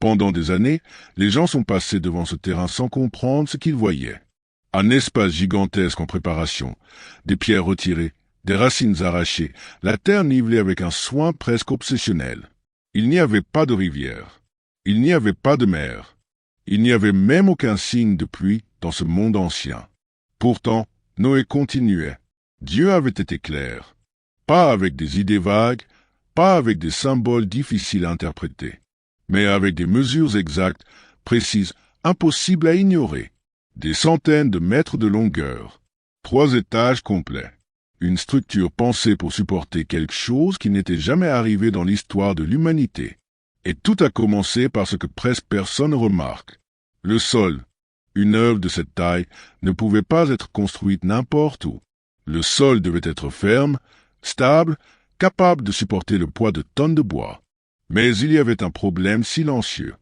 Pendant des années, les gens sont passés devant ce terrain sans comprendre ce qu'ils voyaient. Un espace gigantesque en préparation, des pierres retirées, des racines arrachées, la terre nivelée avec un soin presque obsessionnel. Il n'y avait pas de rivière. Il n'y avait pas de mer. Il n'y avait même aucun signe de pluie dans ce monde ancien. Pourtant, Noé continuait. Dieu avait été clair. Pas avec des idées vagues, pas avec des symboles difficiles à interpréter, mais avec des mesures exactes, précises, impossibles à ignorer. Des centaines de mètres de longueur, 3 étages complets, une structure pensée pour supporter quelque chose qui n'était jamais arrivé dans l'histoire de l'humanité. Et tout a commencé par ce que presque personne ne remarque. Le sol. Une œuvre de cette taille ne pouvait pas être construite n'importe où. Le sol devait être ferme, stable, capable de supporter le poids de tonnes de bois. Mais il y avait un problème silencieux.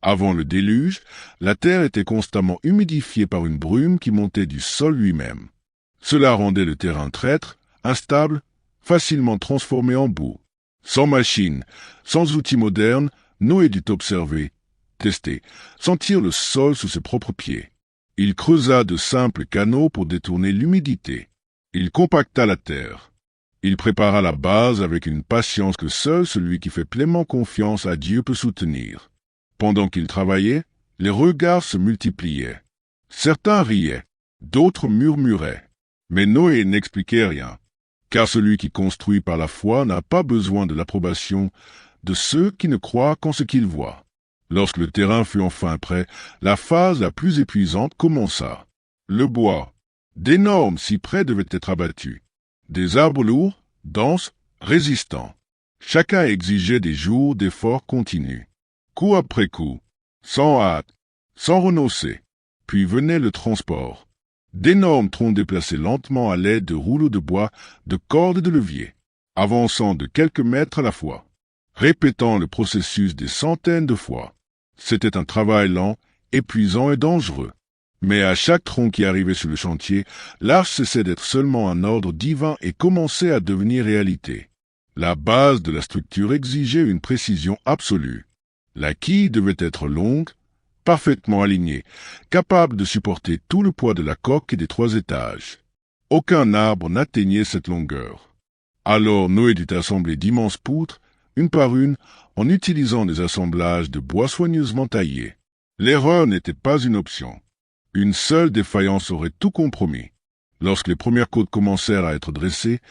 Avant le déluge, la terre était constamment humidifiée par une brume qui montait du sol lui-même. Cela rendait le terrain traître, instable, facilement transformé en boue. Sans machine, sans outils modernes, Noé dut observer, tester, sentir le sol sous ses propres pieds. Il creusa de simples canaux pour détourner l'humidité. Il compacta la terre. Il prépara la base avec une patience que seul celui qui fait pleinement confiance à Dieu peut soutenir. Pendant qu'il travaillait, les regards se multipliaient. Certains riaient, d'autres murmuraient. Mais Noé n'expliquait rien, car celui qui construit par la foi n'a pas besoin de l'approbation de ceux qui ne croient qu'en ce qu'ils voient. Lorsque le terrain fut enfin prêt, la phase la plus épuisante commença. Le bois, d'énormes cyprès devaient être abattus. Des arbres lourds, denses, résistants. Chacun exigeait des jours d'efforts continus. Coup après coup, sans hâte, sans renoncer. Puis venait le transport. D'énormes troncs déplacés lentement à l'aide de rouleaux de bois, de cordes et de leviers, avançant de quelques mètres à la fois, répétant le processus des centaines de fois. C'était un travail lent, épuisant et dangereux. Mais à chaque tronc qui arrivait sur le chantier, l'arche cessait d'être seulement un ordre divin et commençait à devenir réalité. La base de la structure exigeait une précision absolue. La quille devait être longue, parfaitement alignée, capable de supporter tout le poids de la coque et des 3 étages. Aucun arbre n'atteignait cette longueur. Alors Noé dut assembler d'immenses poutres, une par une, en utilisant des assemblages de bois soigneusement taillés. L'erreur n'était pas une option. Une seule défaillance aurait tout compromis. Lorsque les premières côtes commencèrent à être dressées,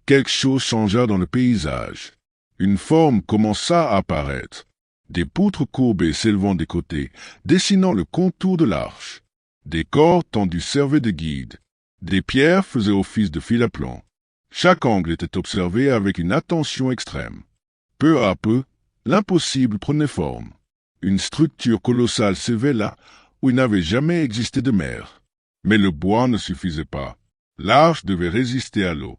quelque chose changea dans le paysage. Une forme commença à apparaître. Des poutres courbées s'élevant des côtés, dessinant le contour de l'arche. Des cordes tendues servaient de guide. Des pierres faisaient office de fil à plomb. Chaque angle était observé avec une attention extrême. Peu à peu, l'impossible prenait forme. Une structure colossale s'éveilla où il n'avait jamais existé de mer. Mais le bois ne suffisait pas. L'arche devait résister à l'eau.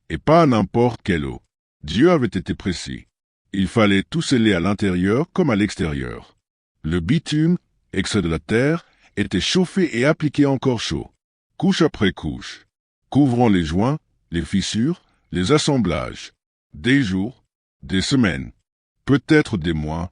Et pas à n'importe quelle eau. Dieu avait été précis. Il fallait tout sceller à l'intérieur comme à l'extérieur. Le bitume, extrait de la terre, était chauffé et appliqué encore chaud, couche après couche, couvrant les joints, les fissures, les assemblages. Des jours, des semaines, peut-être des mois,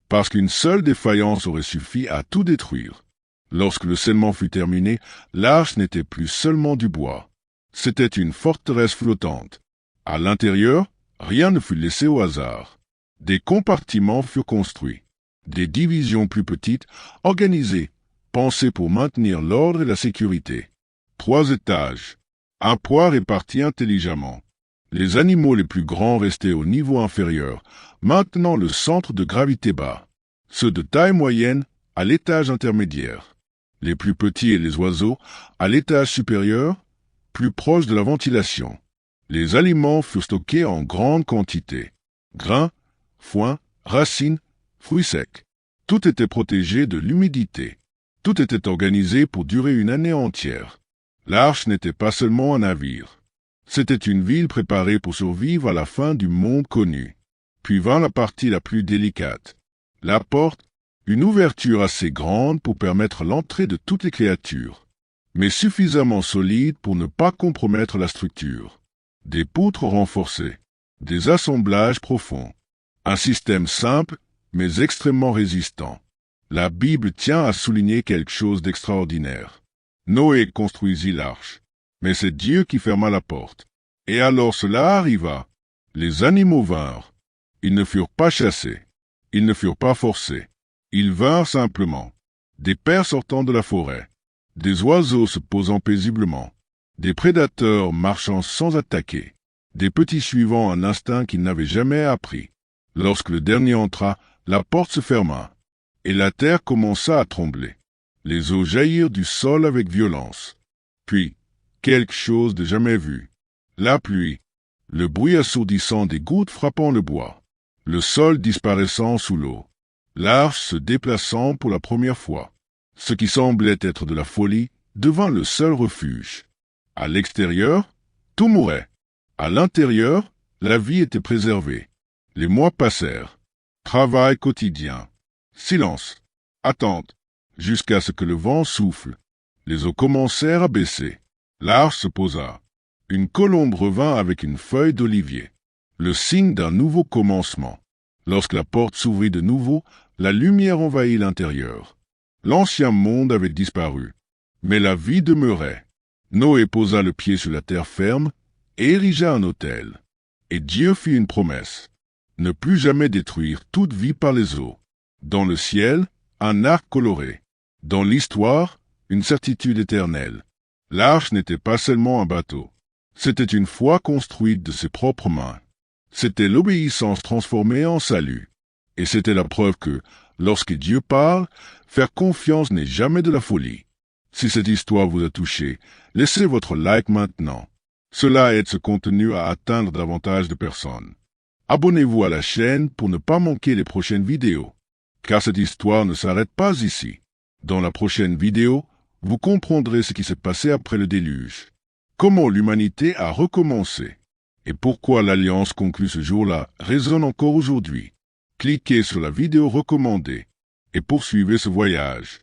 parce qu'une seule défaillance aurait suffi à tout détruire. Lorsque le scellement fut terminé, l'arche n'était plus seulement du bois. C'était une forteresse flottante. À l'intérieur, rien ne fut laissé au hasard. Des compartiments furent construits, des divisions plus petites, organisées, pensées pour maintenir l'ordre et la sécurité. 3 étages, un poids réparti intelligemment. Les animaux les plus grands restaient au niveau inférieur, maintenant le centre de gravité bas. Ceux de taille moyenne à l'étage intermédiaire. Les plus petits et les oiseaux à l'étage supérieur, plus proche de la ventilation. Les aliments furent stockés en grande quantité. Grains, foin, racines, fruits secs. Tout était protégé de l'humidité. Tout était organisé pour durer une année entière. L'arche n'était pas seulement un navire. C'était une ville préparée pour survivre à la fin du monde connu. Puis vint la partie la plus délicate. La porte, une ouverture assez grande pour permettre l'entrée de toutes les créatures, mais suffisamment solide pour ne pas compromettre la structure. Des poutres renforcées, des assemblages profonds. Un système simple, mais extrêmement résistant. La Bible tient à souligner quelque chose d'extraordinaire. Noé construisit l'arche, mais c'est Dieu qui ferma la porte. Et alors cela arriva. Les animaux vinrent. Ils ne furent pas chassés. Ils ne furent pas forcés. Ils vinrent simplement. Des pères sortant de la forêt. Des oiseaux se posant paisiblement. Des prédateurs marchant sans attaquer. Des petits suivant un instinct qu'ils n'avaient jamais appris. Lorsque le dernier entra, la porte se ferma. Et la terre commença à trembler. Les eaux jaillirent du sol avec violence. Puis, quelque chose de jamais vu. La pluie. Le bruit assourdissant des gouttes frappant le bois. Le sol disparaissant sous l'eau. L'arche se déplaçant pour la première fois. Ce qui semblait être de la folie devint le seul refuge. À l'extérieur, tout mourait. À l'intérieur, la vie était préservée. Les mois passèrent. Travail quotidien. Silence. Attente. Jusqu'à ce que le vent souffle. Les eaux commencèrent à baisser. L'arche se posa. Une colombe revint avec une feuille d'olivier. Le signe d'un nouveau commencement. Lorsque la porte s'ouvrit de nouveau, la lumière envahit l'intérieur. L'ancien monde avait disparu. Mais la vie demeurait. Noé posa le pied sur la terre ferme et érigea un autel. Et Dieu fit une promesse. Ne plus jamais détruire toute vie par les eaux. Dans le ciel, un arc coloré. Dans l'histoire, une certitude éternelle. L'arche n'était pas seulement un bateau. C'était une foi construite de ses propres mains. C'était l'obéissance transformée en salut. Et c'était la preuve que, lorsque Dieu parle, faire confiance n'est jamais de la folie. Si cette histoire vous a touché, laissez votre like maintenant. Cela aide ce contenu à atteindre davantage de personnes. Abonnez-vous à la chaîne pour ne pas manquer les prochaines vidéos. Car cette histoire ne s'arrête pas ici. Dans la prochaine vidéo, vous comprendrez ce qui s'est passé après le déluge. Comment l'humanité a recommencé. Et pourquoi l'alliance conclue ce jour-là résonne encore aujourd'hui. Cliquez sur la vidéo recommandée et poursuivez ce voyage.